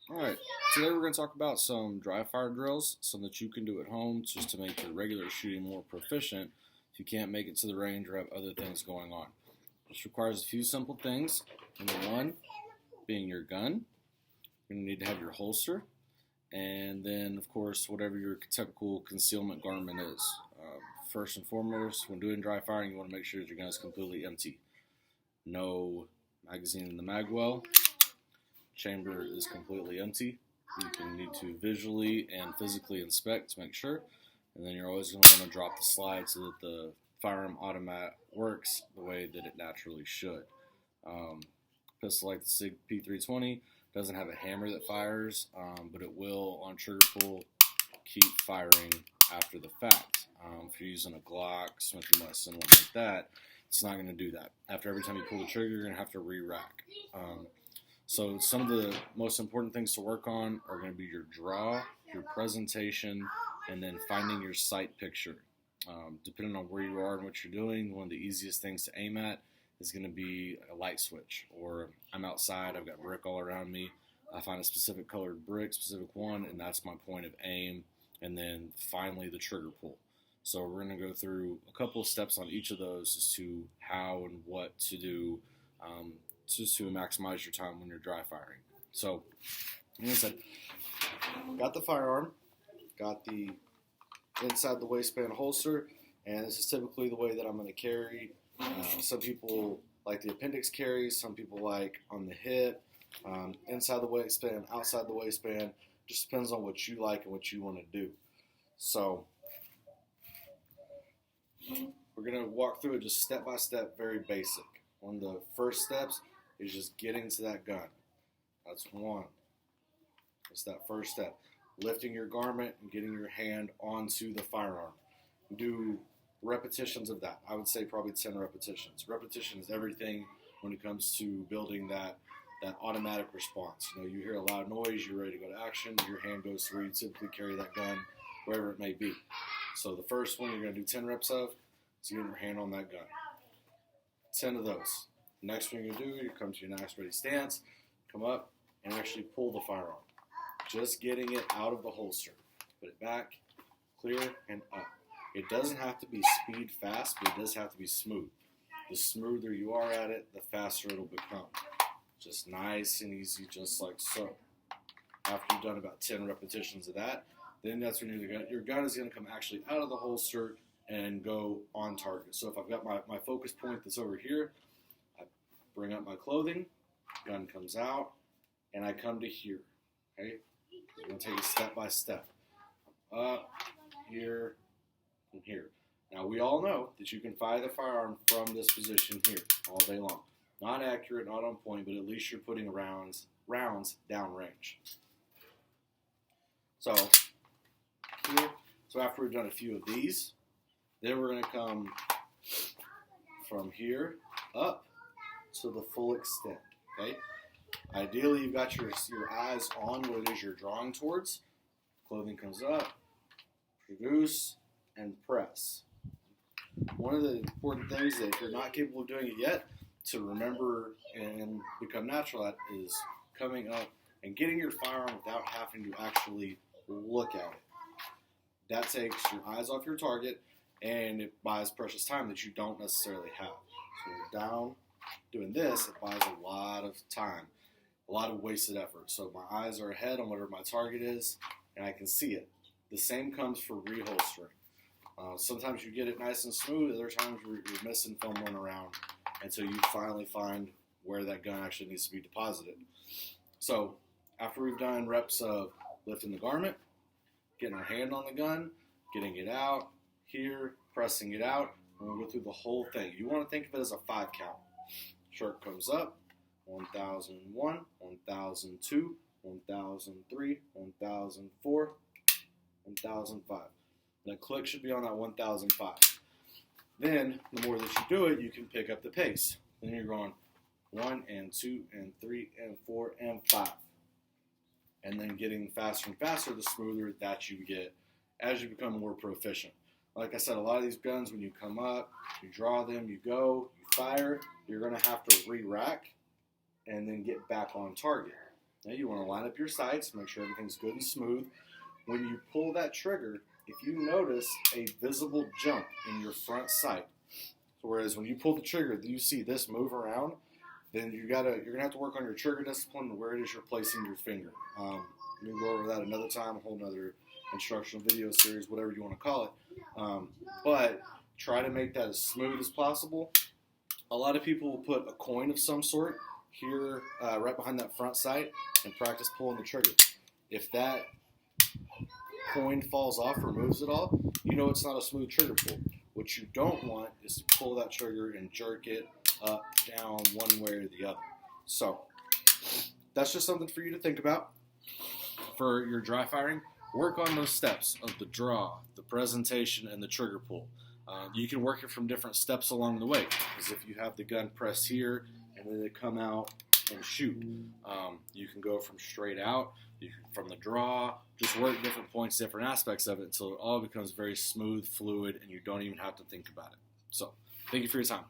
Alright, today we're going to talk about some dry fire drills, some that you can do at home just to make your regular shooting more proficient if you can't make it to the range or have other things going on. This requires a few simple things. Number one being your gun. You're going to need to have your holster, and then, of course, whatever your typical concealment garment is. First and foremost, when doing dry firing, you want to make sure that your gun is completely empty. No magazine in the mag well. Chamber is completely empty. You can need to visually and physically inspect to make sure, and then you're always going to want to drop the slide so that the firearm automatic works the way that it naturally should. Pistol like the SIG P320 doesn't have a hammer that fires, but it will on trigger pull keep firing after the fact. If you're using a Glock, Smith & Wesson, one like that, it's not going to do that. After every time you pull the trigger, you're going to have to re-rack. So some of the most important things to work on are going to be your draw, your presentation, and then finding your sight picture. Depending on where you are and what you're doing, one of the easiest things to aim at is going to be a light switch. Or I'm outside, I've got brick all around me. I find a specific colored brick, specific one, and that's my point of aim. And then finally the trigger pull. So we're going to go through a couple of steps on each of those as to how and what to do just to maximize your time when you're dry firing. So, like I said, got the firearm, got the inside the waistband holster, and this is typically the way that I'm going to carry. Some people like the appendix carry, some people like on the hip, inside the waistband, outside the waistband. Just depends on what you like and what you want to do. So, we're going to walk through it just step by step, very basic. One of the first steps is just getting to that gun. That's one. That's that first step. Lifting your garment and getting your hand onto the firearm. Do repetitions of that. I would say probably 10 repetitions. Repetition is everything when it comes to building that automatic response. You know, you hear a loud noise, you're ready to go to action, your hand goes to where you typically carry that gun, wherever it may be. So the first one you're going to do 10 reps of is getting your hand on that gun. 10 of those. The next thing you do, you come to your nice ready stance, come up, and actually pull the firearm. Just getting it out of the holster. Put it back, clear, and up. It doesn't have to be speed fast, but it does have to be smooth. The smoother you are at it, the faster it'll become. Just nice and easy, just like so. After you've done about 10 repetitions of that, then that's when your gun is going to come actually out of the holster and go on target. So if I've got my focus point that's over here, I bring up my clothing, gun comes out, and I come to here. Okay? I'm going to take it step by step. Up, here, and here. Now we all know that you can fire the firearm from this position here all day long. Not accurate, not on point, but at least you're putting rounds downrange. So here, so after we've done a few of these, then we're going to come from here up to the full extent, okay? Ideally, you've got your eyes on what it is you're drawing towards. Clothing comes up, produce, and press. One of the important things that if you're not capable of doing it yet, to remember and become natural at is coming up and getting your firearm without having to actually look at it. That takes your eyes off your target, and it buys precious time that you don't necessarily have. So you're down doing this, it buys a lot of time, a lot of wasted effort. So my eyes are ahead on whatever my target is, and I can see it. The same comes for reholstering. Sometimes you get it nice and smooth, other times you're missing, fumbling around until you finally find where that gun actually needs to be deposited. So after we've done reps of lifting the garment, getting our hand on the gun, getting it out, here, pressing it out, and we'll go through the whole thing. You want to think of it as a 5 count. Shirt comes up, 1001, 1002, 1003, 1004, 1005. The click should be on that 1005. Then, the more that you do it, you can pick up the pace. Then you're going 1 and 2 and 3 and 4 and 5. And then getting faster and faster, the smoother that you get as you become more proficient. Like I said, a lot of these guns, when you come up, you draw them, you go, you fire, you're going to have to re-rack and then get back on target. Now you want to line up your sights, make sure everything's good and smooth. When you pull that trigger, if you notice a visible jump in your front sight, whereas when you pull the trigger, you see this move around, then you're gonna have to work on your trigger discipline and where it is you're placing your finger. We can go over that another time, a whole nother instructional video series, whatever you want to call it. But try to make that as smooth as possible. A lot of people will put a coin of some sort here right behind that front sight and practice pulling the trigger. If that coin falls off or moves at all, you know it's not a smooth trigger pull. What you don't want is to pull that trigger and jerk it up, down, one way or the other. So that's just something for you to think about. For your dry firing, work on those steps of the draw, the presentation, and the trigger pull. You can work it from different steps along the way, as if you have the gun pressed here and then they come out and shoot. You can go from straight out, from the draw, just work different points, different aspects of it until it all becomes very smooth, fluid, and you don't even have to think about it. So, thank you for your time.